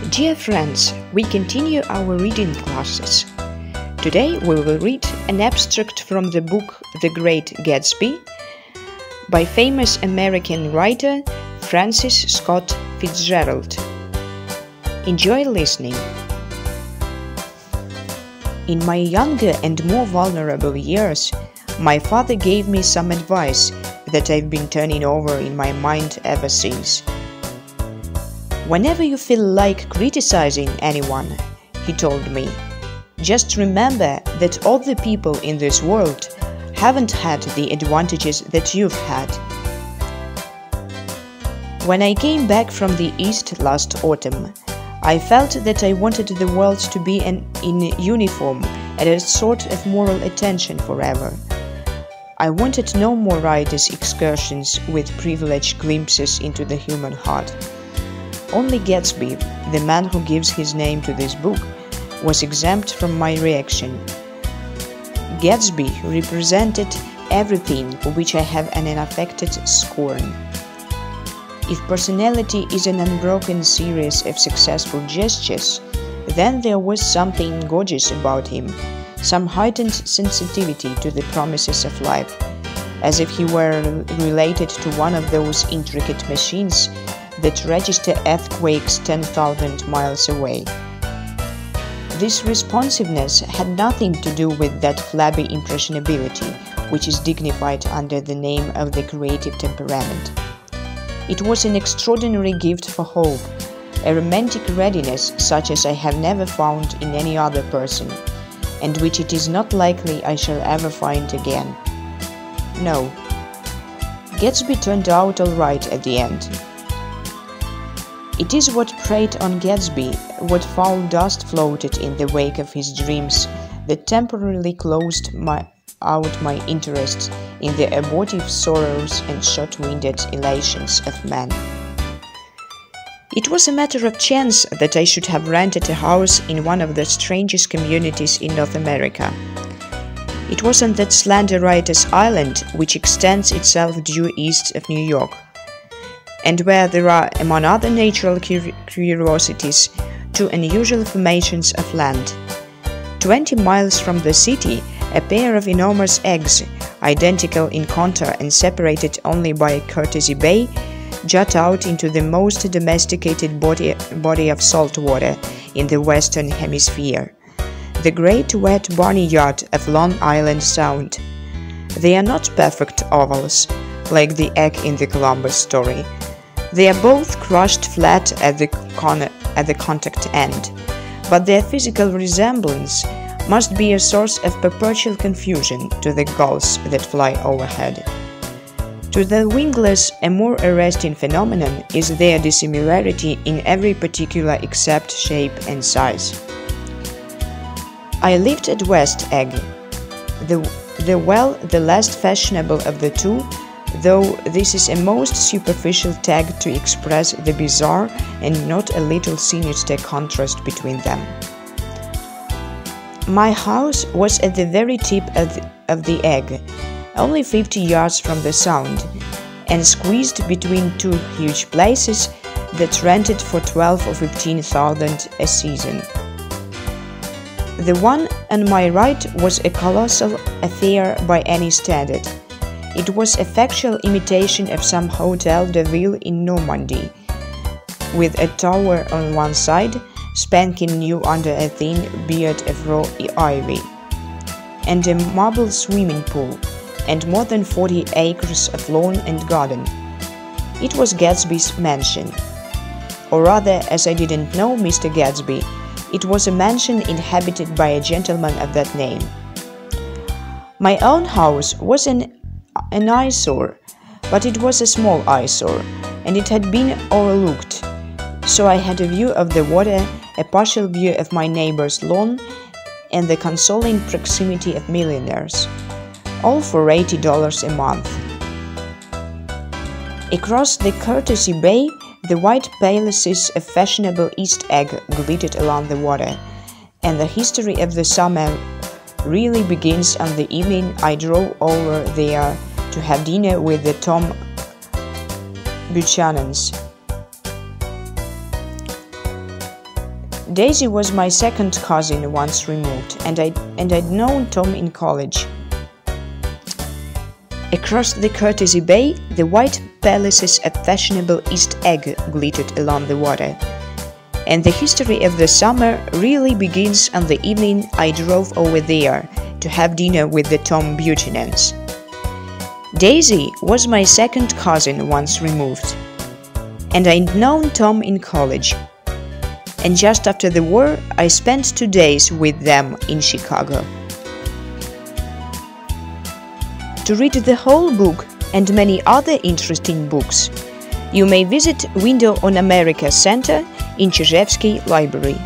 Dear friends, we continue our reading classes. Today we will read an abstract from the book The Great Gatsby by famous American writer Francis Scott Fitzgerald. Enjoy listening. In my younger and more vulnerable years, my father gave me some advice that I've been turning over in my mind ever since. Whenever you feel like criticizing anyone, he told me, just remember that all the people in this world haven't had the advantages that you've had. When I came back from the East last autumn, I felt that I wanted the world to be in uniform and a sort of moral attention forever. I wanted no more riotous excursions with privileged glimpses into the human heart. Only Gatsby, the man who gives his name to this book, was exempt from my reaction. Gatsby represented everything for which I have an unaffected scorn. If personality is an unbroken series of successful gestures, then there was something gorgeous about him, some heightened sensitivity to the promises of life, as if he were related to one of those intricate machines that register earthquakes 10,000 miles away. This responsiveness had nothing to do with that flabby impressionability, which is dignified under the name of the creative temperament. It was an extraordinary gift for hope, a romantic readiness such as I have never found in any other person, and which it is not likely I shall ever find again. No, Gatsby turned out all right at the end. It is what preyed on Gatsby, what foul dust floated in the wake of his dreams, that temporarily closed out my interest in the abortive sorrows and short-winded elations of man. It was a matter of chance that I should have rented a house in one of the strangest communities in North America. It was on that slender riotous island which extends itself due east of New York, and where there are, among other natural curiosities, two unusual formations of land. 20 miles from the city, a pair of enormous eggs, identical in contour and separated only by a courtesy bay, jut out into the most domesticated body of salt water in the Western Hemisphere, the great wet barnyard of Long Island Sound. They are not perfect ovals, like the egg in the Columbus story. They are both crushed flat at the contact end, but their physical resemblance must be a source of perpetual confusion to the gulls that fly overhead. To the wingless, a more arresting phenomenon is their dissimilarity in every particular except shape and size. I lived at West Egg, the less fashionable of the two, though this is a most superficial tag to express the bizarre and not a little sinister contrast between them. My house was at the very tip of the egg, only 50 yards from the Sound, and squeezed between two huge places that rented for 12 or 15,000 a season. The one on my right was a colossal affair by any standard. It was a factual imitation of some Hôtel de Ville in Normandy, with a tower on one side, spanking new under a thin beard of raw ivy, and a marble swimming pool, and more than 40 acres of lawn and garden. It was Gatsby's mansion. Or rather, as I didn't know Mr. Gatsby, it was a mansion inhabited by a gentleman of that name. My own house was an eyesore, but it was a small eyesore, and it had been overlooked, so I had a view of the water, a partial view of my neighbor's lawn, and the consoling proximity of millionaires, all for $80 a month. Across the courtesy bay, the white palaces of fashionable East Egg glittered along the water, and the history of the summer really begins on the evening I drove over there to have dinner with the Tom Buchanans. Daisy was my second cousin once removed, and I'd known Tom in college. Across the Courtesy Bay, the white palaces of fashionable East Egg glittered along the water. And the history of the summer really begins on the evening I drove over there to have dinner with the Tom Buchanans. Daisy was my second cousin once removed, and I'd known Tom in college. And just after the war, I spent 2 days with them in Chicago. To read the whole book and many other interesting books, you may visit Window on America Center in Чижевский Library.